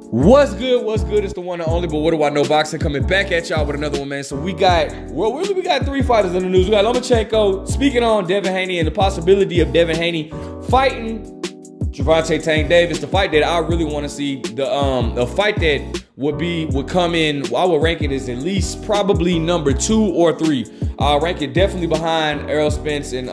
What's good? What's good? It's the one and only, but what do I know? Boxing coming back at y'all with another one, man. So we got, well, really, we got three fighters in the news. We got Lomachenko speaking on Devin Haney and the possibility of Devin Haney fighting Gervonta Tank Davis. The fight that I really want to see, the fight that would come in. I would rank it as at least probably number 2 or 3. I'll rank it definitely behind Errol Spence and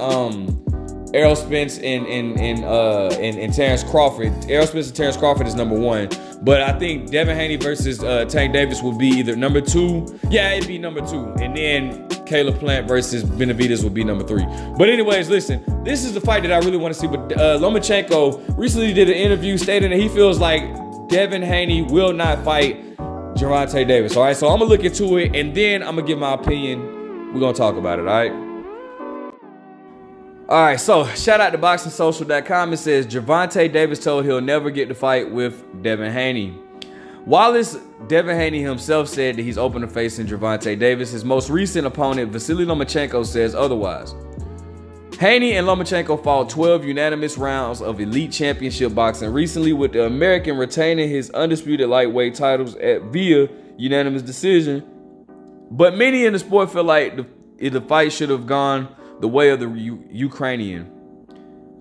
Terrence Crawford. Errol Spence and Terrence Crawford is number 1. But I think Devin Haney versus Tank Davis will be either number 2. Yeah, it'd be number 2. And then Caleb Plant versus Benavidez would be number 3. But anyways, listen, this is the fight that I really want to see. But Lomachenko recently did an interview stating that he feels like Devin Haney will not fight Gervonta Davis. All right, so I'm going to look into it, and then I'm going to give my opinion. We're going to talk about it, all right? All right, so shout out to BoxingSocial.com. It says Gervonta Davis told he'll never get to fight with Devin Haney. While Devin Haney himself said that he's open to facing Gervonta Davis, his most recent opponent, Vasiliy Lomachenko, says otherwise. Haney and Lomachenko fought 12 unanimous rounds of elite championship boxing recently, with the American retaining his undisputed lightweight titles via unanimous decision. But many in the sport feel like the fight should have gone the way of the Ukrainian.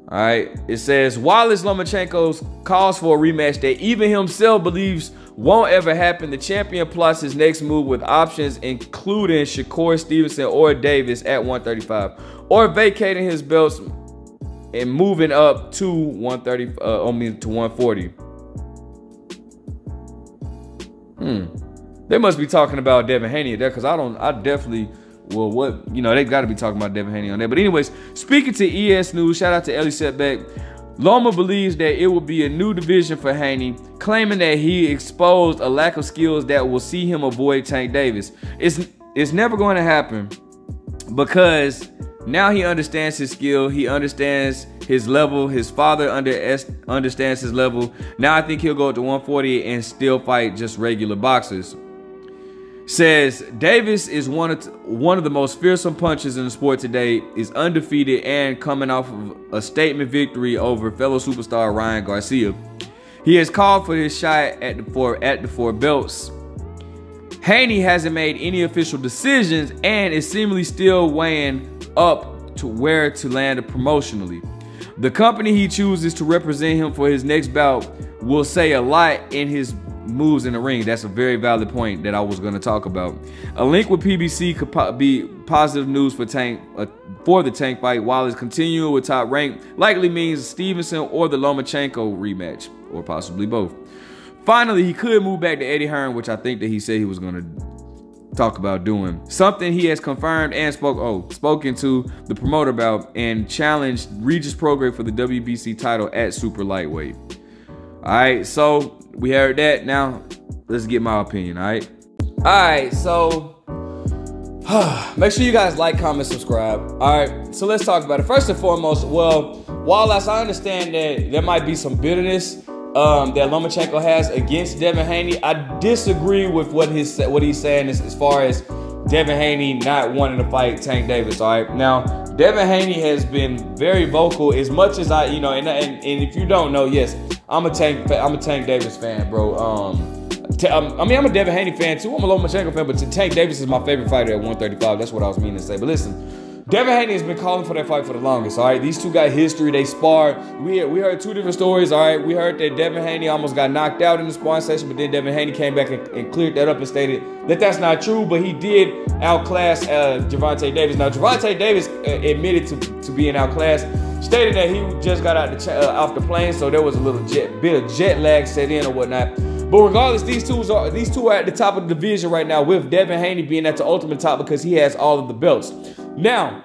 All right, it says Wallace Lomachenko's calls for a rematch that even himself believes won't ever happen. The champion plots his next move with options including Shakur Stevenson or Davis at 135, or vacating his belts and moving up to 130, to 140. They must be talking about Devin Haney there, because I definitely. Well, they got to be talking about Devin Haney on there. But anyways, speaking to ES News, shout out to Ellie Setback, Loma believes that it will be a new division for Haney, claiming that he exposed a lack of skills that will see him avoid Tank Davis. It's never going to happen, because now he understands his skill. He understands his level. His father understands his level. Now I think he'll go up to 140 and still fight just regular boxers. Says Davis is one of the most fearsome punchers in the sport today, is undefeated and coming off of a statement victory over fellow superstar Ryan Garcia. He has called for his shot at the four belts. Haney hasn't made any official decisions and is seemingly still weighing up to where to land promotionally. The company he chooses to represent him for his next bout will say a lot in his moves in the ring. That's a very valid point that I was going to talk about. A link with PBC could be positive news for the Tank fight, while it's continuing with top rank likely means Stevenson or the Lomachenko rematch, or possibly both. Finally, he could move back to Eddie Hearn, which I think that he said he was going to talk about doing. Something he has confirmed and spoken to the promoter about, and challenged Regis Prograis for the WBC title at super lightweight. All right, so we heard that. Now let's get my opinion. All right, so make sure you guys like, comment, subscribe. All right, so let's talk about it. First and foremost, well, Wallace, I understand that there might be some bitterness that Lomachenko has against Devin Haney. I disagree with what he's saying as far as Devin Haney not wanting to fight Tank Davis. All right, now Devin Haney has been very vocal, as much as I, and if you don't know, yes, I'm a Tank Davis fan, bro. I'm a Devin Haney fan too. I'm a Lomachenko fan, but Tank Davis is my favorite fighter at 135. That's what I was meaning to say. But listen, Devin Haney has been calling for that fight for the longest. All right, these two got history. They sparred. We heard 2 different stories. All right, we heard that Devin Haney almost got knocked out in the sparring session, but then Devin Haney came back and cleared that up and stated that that's not true. But he did outclass Gervonta Davis. Now Gervonta Davis admitted to being outclassed, stated that he just got out off the plane, so there was a little bit of jet lag set in or whatnot. But regardless, these two are at the top of the division right now, with Devin Haney being at the ultimate top because he has all of the belts. Now,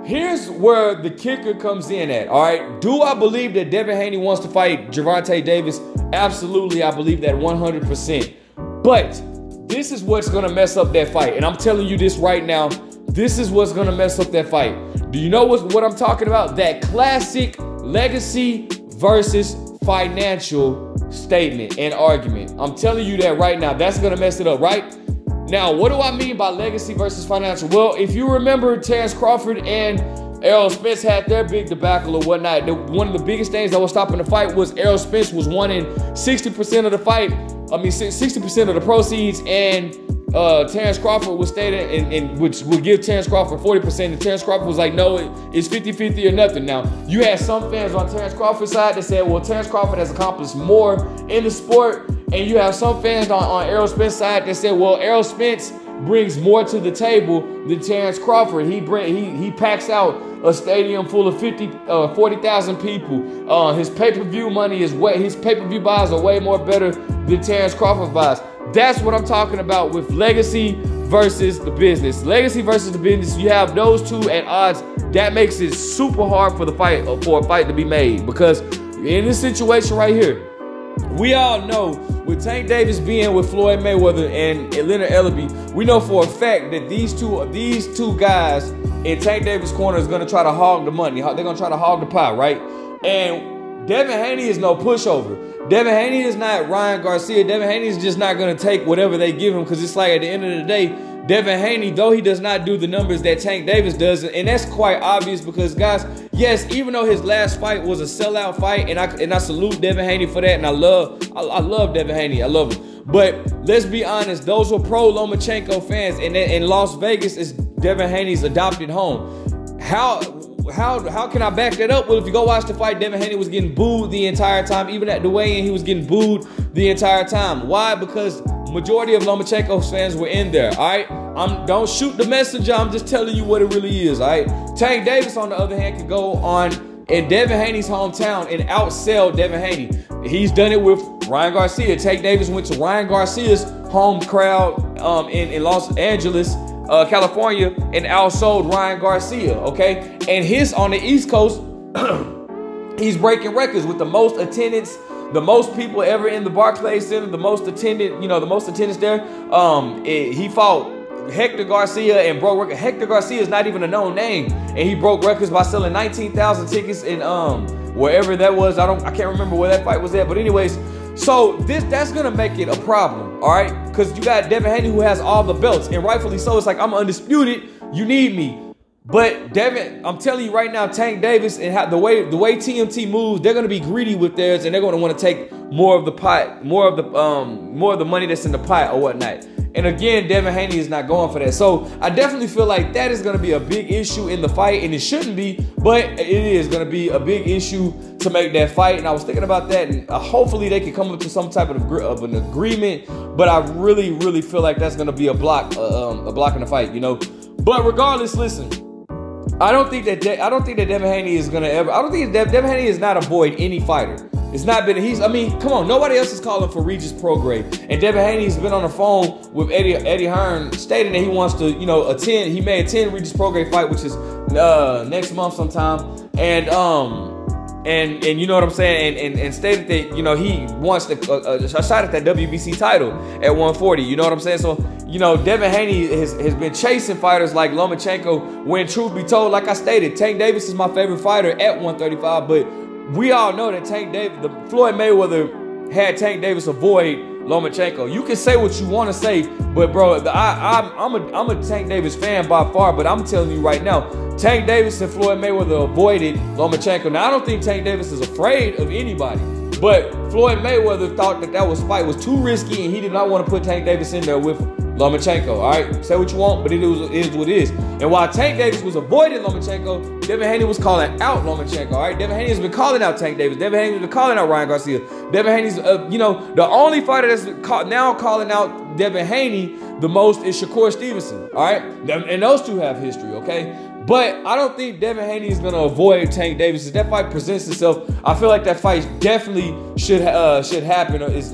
here's where the kicker comes in at, all right? Do I believe that Devin Haney wants to fight Gervonta Davis? Absolutely, I believe that 100%. But this is what's going to mess up that fight. And I'm telling you this right now. This is what's going to mess up that fight. Do you know what I'm talking about? That classic legacy versus financial statement and argument. I'm telling you that right now. That's going to mess it up, right? Now, what do I mean by legacy versus financial? Well, if you remember Terrence Crawford and Errol Spence had their big debacle or whatnot. One of the biggest things that was stopping the fight was Errol Spence was wanting 60% of the fight. 60% of the proceeds, and Terrence Crawford was stating, and which would give Terrence Crawford 40%, and Terrence Crawford was like, no, it's 50-50 or nothing. Now, you had some fans on Terrence Crawford's side that said, well, Terrence Crawford has accomplished more in the sport, and you have some fans on Errol Spence's side that said, well, Errol Spence brings more to the table than Terrence Crawford. He packs out a stadium full of 40,000 people. His pay-per-view money his pay-per-view buys are way more better than Terrence Crawford buys. That's what I'm talking about with legacy versus the business. Legacy versus the business. You have those two at odds. That makes it super hard for a fight to be made, because in this situation right here, we all know with Tank Davis being with Floyd Mayweather and Leonard Ellerbe, we know for a fact that these two guys in Tank Davis' corner is going to try to hog the money. They're going to try to hog the pie, right? And Devin Haney is no pushover. Devin Haney is not Ryan Garcia. Devin Haney is just not going to take whatever they give him, because it's like at the end of the day, Devin Haney, though he does not do the numbers that Tank Davis does, and that's quite obvious because, guys, yes, even though his last fight was a sellout fight, and I salute Devin Haney for that, and I love Devin Haney, I love him. But let's be honest, those were pro Lomachenko fans, and in Las Vegas is Devin Haney's adopted home. How can I back that up? Well, if you go watch the fight, Devin Haney was getting booed the entire time. Even at the weigh-in, he was getting booed the entire time. Why? Because majority of Lomachenko's fans were in there, all right? Don't shoot the messenger. I'm just telling you what it really is, all right? Tank Davis, on the other hand, could go on in Devin Haney's hometown and outsell Devin Haney. He's done it with Ryan Garcia. Tank Davis went to Ryan Garcia's home crowd in Los Angeles, California, and outsold Ryan Garcia, okay? And his on the East Coast, he's breaking records with the most attendance, the most people ever in the Barclays Center, the most attendance there. He fought Hector Garcia and broke records. Hector Garcia is not even a known name, and he broke records by selling 19,000 tickets in wherever that was. I can't remember where that fight was at, but anyways. So that's gonna make it a problem, all right? Because you got Devin Haney who has all the belts, and rightfully so. It's like, I'm undisputed. You need me. But Devin, I'm telling you right now, Tank Davis and the way TMT moves, they're gonna be greedy with theirs, and they're gonna want to take more of the pot, more of the money that's in the pot or whatnot. And again, Devin Haney is not going for that. So I definitely feel like that is going to be a big issue in the fight, and it shouldn't be, but it is going to be a big issue to make that fight. And I was thinking about that, and hopefully they can come up to some type of an agreement. But I really, really feel like that's going to be a block in the fight, you know. But regardless, listen, I don't think that Devin Haney is going to ever. I don't think Devin Haney is not avoid any fighter. It's not been, I mean, come on, nobody else is calling for Regis Prograis. And Devin Haney's been on the phone with Eddie Hearn stating that he wants to, attend. He may attend Regis Prograis fight, which is next month sometime. And you know what I'm saying? And stated that, he wants a shot at that WBC title at 140. You know what I'm saying? So, Devin Haney has been chasing fighters like Lomachenko, when truth be told, like I stated, Tank Davis is my favorite fighter at 135, but we all know that Floyd Mayweather had Tank Davis avoid Lomachenko. You can say what you want to say, but bro, I'm a Tank Davis fan by far, but I'm telling you right now, Tank Davis and Floyd Mayweather avoided Lomachenko. Now, I don't think Tank Davis is afraid of anybody, but Floyd Mayweather thought that fight was too risky, and he did not want to put Tank Davis in there with Lomachenko, all right? Say what you want, but it is what it is. And while Tank Davis was avoiding Lomachenko, Devin Haney was calling out Lomachenko, all right? Devin Haney has been calling out Tank Davis. Devin Haney has been calling out Ryan Garcia. Devin Haney's, the only fighter that's now calling out Devin Haney the most is Shakur Stevenson, all right? And those two have history, okay? But I don't think Devin Haney is going to avoid Tank Davis. If that fight presents itself, I feel like that fight definitely should happen, as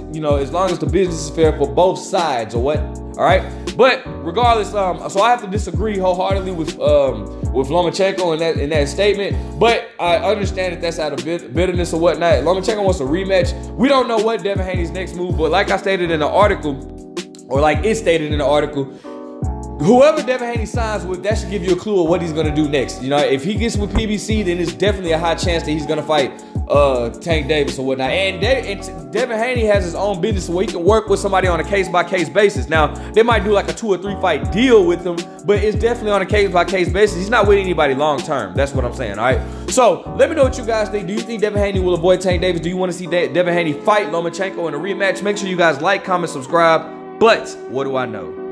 long as the business is fair for both sides, or what? All right, but regardless, so I have to disagree wholeheartedly with Lomachenko in that statement. But I understand that that's out of bitterness or whatnot. Lomachenko wants a rematch. We don't know what Devin Haney's next move, but like I stated in the article, or like it stated in the article, whoever Devin Haney signs with, that should give you a clue of what he's going to do next. If he gets with PBC, then it's definitely a high chance that he's going to fight Tank Davis or whatnot. And Devin Haney has his own business where he can work with somebody on a case-by-case basis. Now, they might do like a 2 or 3 fight deal with him, but it's definitely on a case-by-case basis. He's not with anybody long-term. That's what I'm saying, all right? So, let me know what you guys think. Do you think Devin Haney will avoid Tank Davis? Do you want to see Devin Haney fight Lomachenko in a rematch? Make sure you guys like, comment, subscribe. But, what do I know?